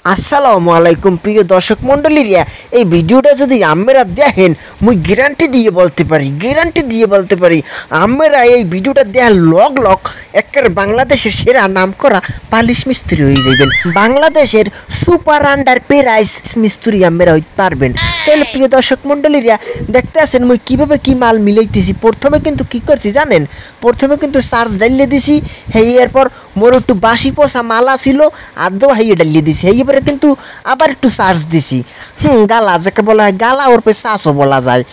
আসসালামু আলাইকুম প্রিয় দর্শক মণ্ডলীরা, এই ভিডিওটা যদি আপনারা দেখেন মুই গ্যারান্টি দিয়ে বলতে পারি আমরা এই ভিডিওটা দেখার লগ লগ একের বাংলাদেশের সেরা নাম করা পালিশ মিস্ত্রি হয়ে যাবেন। বাংলাদেশের সুপার আন্ডার প্রাইস মিস্ত্রি আপনারা হইতে পারবেন। তাহলে প্রিয় দর্শক মণ্ডলীরা দেখতে আছেন মুই কীভাবে কি মাল মিলাইতেছি। প্রথমে কিন্তু কি করছি জানেন, প্রথমে কিন্তু চার্জ ডালিয়ে দিছি, এরপর মোর একটু বাসি পোষা মালা ছিল আদৌ হাইয়ে ডালিয়ে দিছি, এবারে কিন্তু আবার একটু চার্জ দিছি। গালা যাকে বলা হয় গালা, ওর পে চাষও বলা যায়।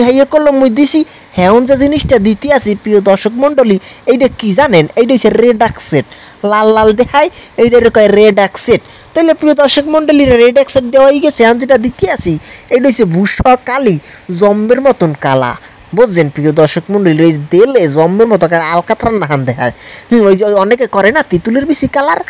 হাইয়ে করলো মুই দিছি। হ্যাঁ, যে জিনিসটা দিতে আছি প্রিয় দর্শক মণ্ডলী, এইটা কি জানেন, এইটা হচ্ছে রেডাক্সেট, লাল লাল দেখায়, এইটার কয় রেডাক্সেট। তাহলে প্রিয় দর্শক মণ্ডলী রেডাক্সেট দেওয়াই গেছে। আমি যেটা দিতে আছি এইটা হচ্ছে ভূষা কালি, জম্বের মতন কালা, বুঝছেন প্রিয় দর্শক মণ্ডলী। ওই দেলে জম্বের মতো আলকাতরার নাহান দেখায়। ওই যে অনেকে করে না তিতুলের বেশি কালার,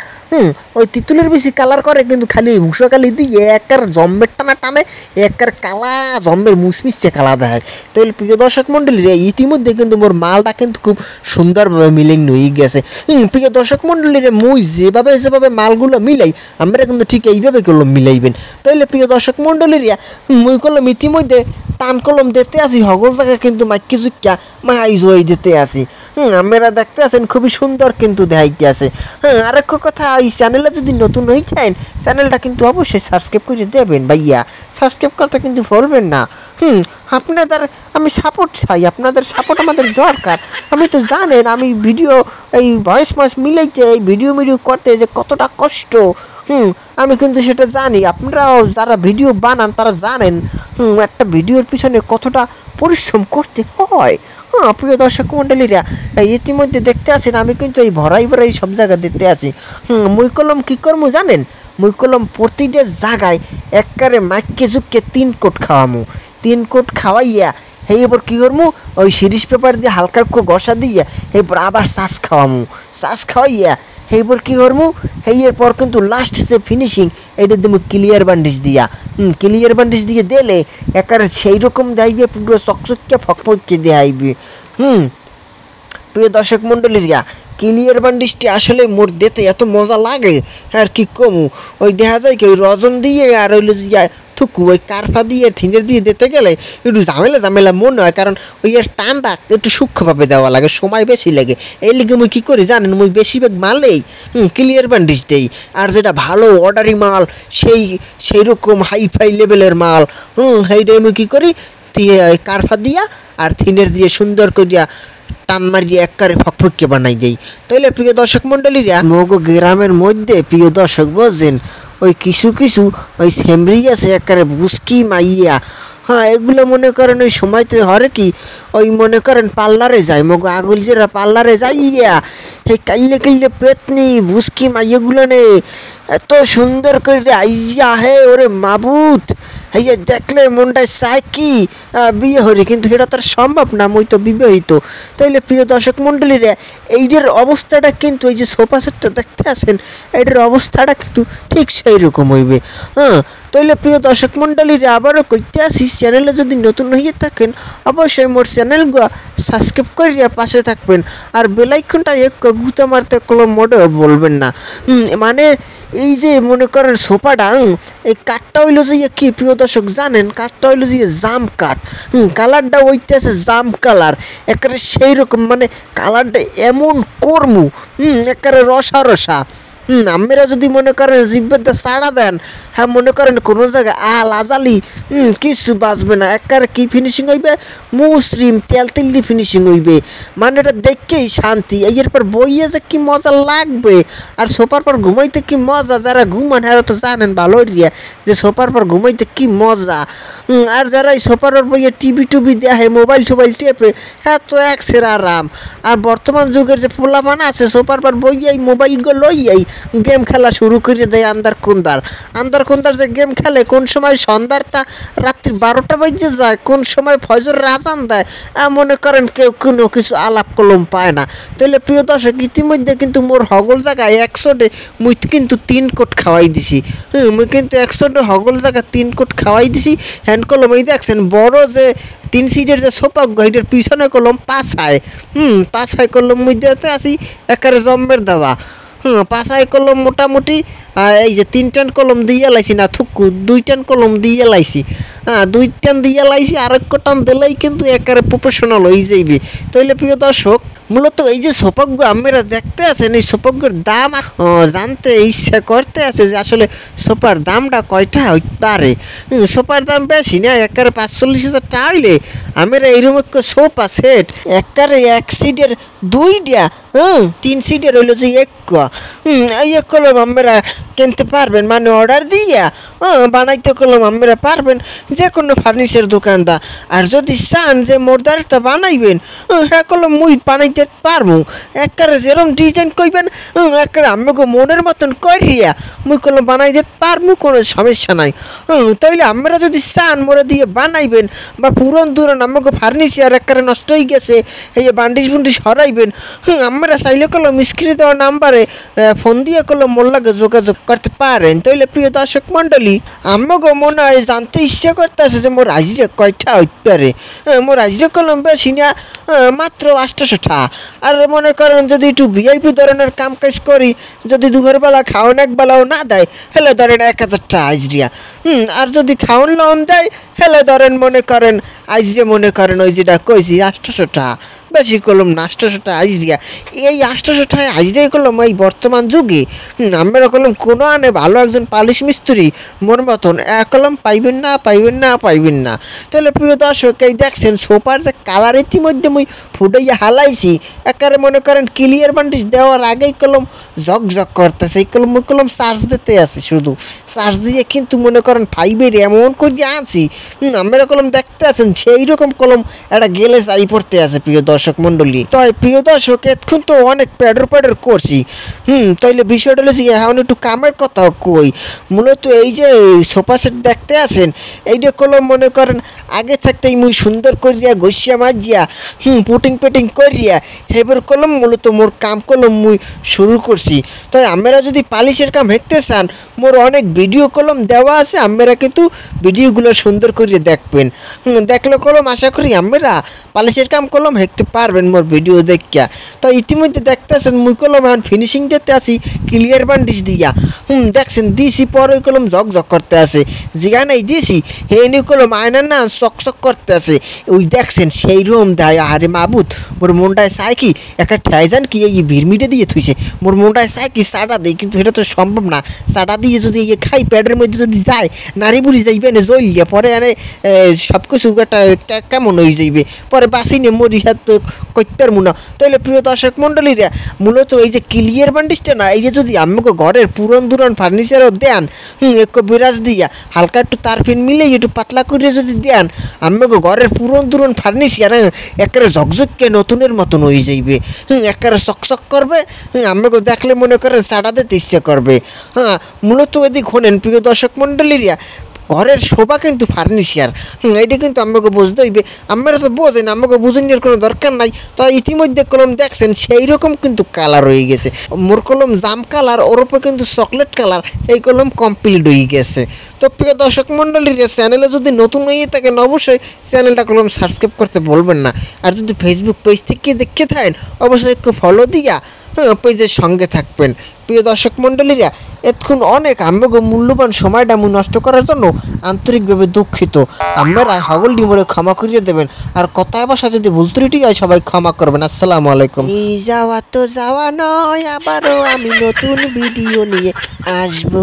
ওই তিতুলের বেশি কালার করে, কিন্তু খালি ভূষা কালি দিয়ে একার জম্বের টানা টানে, একার কালা জম্বের মুসমিসে কালা দেখায়। তাহলে প্রিয় দর্শক মণ্ডলী ইতিমধ্যে কিন্তু মোর মালটা কিন্তু খুব সুন্দরভাবে মিলিং হয়ে গেছে। প্রিয় দর্শক মণ্ডলী মুই যেভাবে মালগুলো মিলাই আমরা কিন্তু ঠিক এইভাবে করলাম মিলাইবেন। তাহলে প্রিয় দর্শক মণ্ডলীরা মুই করলাম ইতিমধ্যে টান কলম দিতে আসি, হগল জায়গায় কিন্তু মাইকি চুক্কা মাই জয় দিতে আসি। আপনারা দেখতে আছেন খুবই সুন্দর কিন্তু দেখাইতে আছে। আরেক কথা, এই চ্যানেলে যদি নতুন হয়েছেন চ্যানেলটা কিন্তু অবশ্যই সাবস্ক্রাইব করে দেবেন ভাইয়া, সাবস্ক্রাইব করতে কিন্তু ভুলবেন না। আপনাদের আমি সাপোর্ট চাই, আপনাদের সাপোর্ট আমাদের দরকার। আমি তো জানেন আমি ভিডিও এই ভয়েস মিলাইতে, এই ভিডিও করতে যে কতটা কষ্ট, আমি কিন্তু সেটা জানি। আপনারাও যারা ভিডিও বানান তারা জানেন একটা ভিডিওর পিছনে কতটা পরিশ্রম করতে হয়। প্রিয় দর্শক মণ্ডলীরা ইতিমধ্যে দেখতে আছেন আমি কিন্তু এই ভরাই সব জায়গা দেখতে আছি। মুই কলম কী করবো জানেন, মুই কলম প্রতিটা জায়গায় একবারে মাইকে চুক্কে 3 কোট খাওয়ামু, 3 কোট খাওয়াইয়া এরপর কী করবো, ওই সিরিজ পেপার দিয়ে হালকা একটু ঘষা দিয়ে এরপর আবার শ্বাস খাওয়াইয়া এরপর কী করবো, এরপর কিন্তু লাস্ট যে ফিনিশিং এটা দেবো ক্লিয়ার ব্যান্ডেজ দিয়ে দিলে একারে সেই রকম দেখাইবে, পুরো চকচকে ফকফকে দেখাইবে। প্রিয় দর্শক মণ্ডলীরা ক্লিয়ার ব্যান্ডেজটি আসলে মোর দিতে এত মজা লাগে আর কি কমু। ওই দেখা যায় কি ওই রজন দিয়ে আর ওই থুকু ওই কারফা দিয়ে থিনের দিয়ে দিতে গেলে একটু ঝামেলা মনে হয়, কারণ ওই এর টানটা একটু সূক্ষ্মভাবে দেওয়া লাগে, সময় বেশি লাগে। এই লিগে মুই কী করি জানেন, মুই বেশিরভাগ মালেই ক্লিয়ার ব্যান্ডেজ দেই। আর যেটা ভালো অর্ডারি মাল, সেই রকম হাইফাই লেভেলের মাল, সেইটাই মুই কী করি কারফা দিয়া আর থিনের দিয়ে সুন্দর করিয়া টান মারিয়ে একবারে ফকফকে বানাই দেই। তাইলে প্রিয় দর্শক মণ্ডলীরা মগো গ্রামের মধ্যে প্রিয় দর্শক বোঝেন ওই কিছু ওই সেমরি আছে একবারে বুসকি মাইয়া। এগুলো মনে করেন ওই সময়তে হরে কি ওই মনে করেন পার্লারে যায়, মগো আগুল যেরা পার্লারে যাইয়া এই কাইলে পেতনি বুসকি মাইয়াগুলো নে এত সুন্দর করে আইয়া হে ওরে মাবুত, হইয়া দেখলে মনটায় চায় কি বিয়ে হরি, কিন্তু এটা তো সম্ভব না, মই তো বিবাহিত। তাইলে প্রিয় দর্শক মণ্ডলীরা এইটার অবস্থাটা কিন্তু এই যে সোফা সেটটা দেখতে আছেন এইটার অবস্থাটা কিন্তু ঠিক সেই রকম হইবে। তাইলে প্রিয় দর্শক মণ্ডলীরা আবারও কইতে আসি, চ্যানেলে যদি নতুন হয়ে থাকেন অবশ্যই মোর চ্যানেলগুলো সাবস্ক্রাইব করিয়া পাশে থাকবেন, আর বেলাইকনটা এক গুতা মারতে কোনো মোটেও বলবেন না। মানে এই যে মনে করেন সোফাটা, এই কাঠটা হইলো যে কি প্রিয় দর্শক জানেন, কাঠটা হইলো যে জাম কাঠ, কালারটা ওইতে আছে জাম কালার, একেবারে সেই রকম মানে কালারটা এমন কর্মু একেবারে রসা। আমরা যদি মনে করেন জিব্বেতে ছাড়া দেন, হ্যাঁ মনে করেন কোনো জায়গায় আজালি কিছু বাঁচবে না, একবারে কি ফিনিশিং হইবে, মুসরিম তেল দিয়ে ফিনিশিং হইবে, মানে এটা দেখেই শান্তি। এরপর বইয়ে যে কি মজা লাগবে, আর সোফার পর ঘুমাইতে কি মজা, যারা ঘুমান হ্যাঁ তো জানেন ভালো রিয়া যে সোফার পর ঘুমাইতে কি মজা। আর যারা এই সোফার পর বইয়ে টিভি দেখে মোবাইল টেপে হ্যাঁ তো এক সেরা আরাম। আর বর্তমান যুগের যে পোলাপান আছে সোফার পর বইয়াই মোবাইলগুলো লইয়াই গেম খেলা শুরু করে দেয় আন্দার কুন্দার যে গেম খেলে, কোন সময় সন্ধ্যারটা রাত্রি 12টা বাজে যায়, কোন সময় ফজর আজান দেয়, মনে করেন কেউ কোনো কিছু আলাপ কলম পায় না। তাহলে প্রিয় দর্শক ইতিমধ্যে কিন্তু মোর হগল জায়গায় 100 মুই কিন্তু 3 কোট খাওয়াই দিছি। মুই কিন্তু 100 হগল জায়গা 3 কোট খাওয়াই দিছি। হ্যান্ড কলম এই দেখছেন বড় যে 3 সিটের যে সোফা গাইডের পিছনে কলম পাছায় কলম মধ্যে আসি একেবারে জম্মের দেওয়া। পাশায় কলম মোটামুটি এই যে 3 টান কলম দিয়ে লাইছি না থুকু 2 টান কলম দিয়ে লাইছি 2 টান দিয়ে লাইছি আর এক টান দিলেই কিন্তু একেবারে প্রফেশনাল হয়ে যাইবে। তাইলে প্রিয় দর্শক মূলত এই যে সোপাকগুলো আপনারা দেখতে আছেন এই সোপাকগুলোর দাম জানতে ইচ্ছা করতে আছে যে আসলে সোপার দামটা কয়টা হইতে পারে। সোপার দাম বেশি না একেবারে 45,000 টাকা হইলে আমরা এইরকম একটা সোফা সেট একেবারে 1 সিটের 2টা 3 সিটের হইলো যে এই কলম আমরা কিনতে পারবেন মানে অর্ডার দিয়া বানাইতে কলম আমরা পারবেন যে কোনো ফার্নিচার দোকানদার। আর যদি চান যে মোরদারটা বানাইবেন হ্যাঁ কলম মুই বানাইতে পারবো একেবারে যেরকম ডিজাইন কইবেন একেবারে আমাকে মনের মতন করিয়া মুই কলম বানাই দিতে পারবো, কোনো সমস্যা নাই। তাইলে আমরা যদি চান মোরে দিয়ে বানাইবেন বা পুরন দুরন আমাকে ফার্নিচার একেবারে নষ্ট হয়ে গেছে এই বান্ডিস বুন্ডিস হরাইবেন আমরা চাইলে কলম স্ক্রিনে দেওয়া নাম্বারে ফোন দিয়ে কলম মোর লাগে যোগাযোগ করতে পারেন। তাইলে প্রিয় দর্শক মণ্ডলী আমাকে মনে হয় জানতে ইচ্ছা করতেছে যে মোর হাজিরা কয়টা হইতে পারে। মোর হাজিরা কলম বেশি না মাত্র 800 টাকা। আর মনে করেন যদি একটু ভিআইপি ধরনের কাম কাজ করি যদি দুপুরবেলা খাওয়ান একবেলাও না দেয় হেলে ধরেন 1000 টাকা হাজিরা। আর যদি খাওয়ান লোন দেয় হেলে ধরেন মনে করেন আইজরে মনে করেন ওই যেটা কইছি 800 টাকা বেশি কলম না 800 টাকা হাজিরা। এই 800 টাকা হাজিরাই করলাম এই বর্তমান যুগে আমরা কলম কোনো আনে ভালো একজন পালিশ মিস্ত্রি মোর মতন কলম পাইবেন না পাইবেন না পাইবেন না। তাহলে প্রিয় দর্শক এই দেখছেন সোফার যে কালার ইতিমধ্যে মুই ফুটাইয়া হালাইছি একেবারে মনে করেন ক্লিয়ার বান্ডিশ দেওয়ার আগেই কলম ঝকঝক করতেছে। এই কলম মুই কলম চার্জ দিতে আছে শুধু চার্জ দিয়ে কিন্তু মনে করেন ফাইবের এমন করে আনছি আমরা কলম দেখতে আছেন সেই রকম কলম একটা গেলে যাই পড়তে আছে প্রিয় দর্শক মণ্ডলী। তো প্রিয় দর্শক এতক্ষণ তো অনেক প্যাডর করছি তাইলে বিষয়টা হলো যে এখন একটু কামের কথা কই। মূলত এই যে সোফা সেট দেখতে আছেন এইটা কলম মনে করেন আগে থাকতেই মুই সুন্দর করিয়া ঘষিয়া মাজিয়া পুটিং পেটিং করিয়া হেবার কলম মূলত মোর কাম কলম মুই শুরু করছি। তাই আমরা যদি পালিশের কাম হেঁকতে চান মোর অনেক ভিডিও কলম দেওয়া আছে আমরা কিন্তু ভিডিওগুলো সুন্দর করিয়া দেখবেন। দেখলে কলম আশা করি আমরা পালিশের কাম কলম হেঁকতে পারবেন মোর ভিডিও দেখিয়া। তো ইতিমধ্যে দেখতেছেন মুই কলম এখন ফিনিশিং দিতে আসি ক্লিয়ার বান্ডিশ দিয়া দেখছেন দিছি পরে ওই কলম ঝকঝক করতে আছে যেখানেই দিছি হেনি কলম আয়নার না চকচক করতে আছে ওই দেখছেন সেই রকম দেয়। আরে মাবুত মোর মনটায় চাই কি একটা ঠাইজান কি এই ভিড়মিটে দিয়ে থুইছে মোর মনটায় চাই কি চাটা দেয় কিন্তু এটা তো সম্ভব না। চাটা দিয়ে যদি এই খাই প্যাডের মধ্যে যদি যায় নারী বুড়ি যাইবে না জ্বলিয়া পরে আরে সব কিছু একটা কেমন হয়ে যাইবে পরে বাসি নে মরি হাত তো করতে মুনা। তাইলে প্রিয় দর্শক মণ্ডলীরা মূলত এই যে ক্লিয়ার বান্ডিশটা না এই যে যদি আমাকে ঘরের পুরন দুরন ফার্নিচারও দেন একটু বিরাজ দিয়া হালকা একটু তার ফিন মিলে একটু পাতলা করে যদি দেন আমাকে ঘরের পুরন দুরন ফার্নিচার একেবারে ঝকঝককে নতুনের মতন হয়ে যাইবে একেবারে চকচক করবে আমাকে দেখলে মনে করে চাটা দিতে ইচ্ছা করবে। মূলত এদিক শোনেন প্রিয় দর্শক মণ্ডলীরা ঘরের শোভা কিন্তু ফার্নিচার এইটা কিন্তু আমাকে বুঝতে হইবে। আমরা তো বোঝেন আমাকে বুঝানোর কোনো দরকার নাই। তো ইতিমধ্যে কলম দেখছেন সেই রকম কিন্তু কালার হয়ে গেছে মোর কলম জাম কালার ওর উপরে কিন্তু চকলেট কালার এই কলম কমপ্লিট হয়ে গেছে। তো প্রিয় দর্শক মণ্ডলীর চ্যানেলে যদি নতুন হয়ে থাকেন অবশ্যই চ্যানেলটা কলম সাবস্ক্রাইব করতে বলবেন না। আর যদি ফেসবুক পেজ থেকে দেখে থাকেন অবশ্যই একটু ফলো দিয়া পেজের সঙ্গে থাকবেন। প্রিয় দর্শক মণ্ডলীরা এতক্ষণ অনেক আমাকে মূল্যবান সময়টা আমি নষ্ট করার জন্য আন্তরিকভাবে দুঃখিত। আপনারা সকল ডিমরে ক্ষমা করিয়ে দেবেন আর কথায় ভাষা যদি ভুল ত্রুটি হয় সবাই ক্ষমা করবেন। আসসালামু আলাইকুম। এই যাওয়া তো যাওয়া নয় আবারও আমি নতুন ভিডিও নিয়ে আসবো।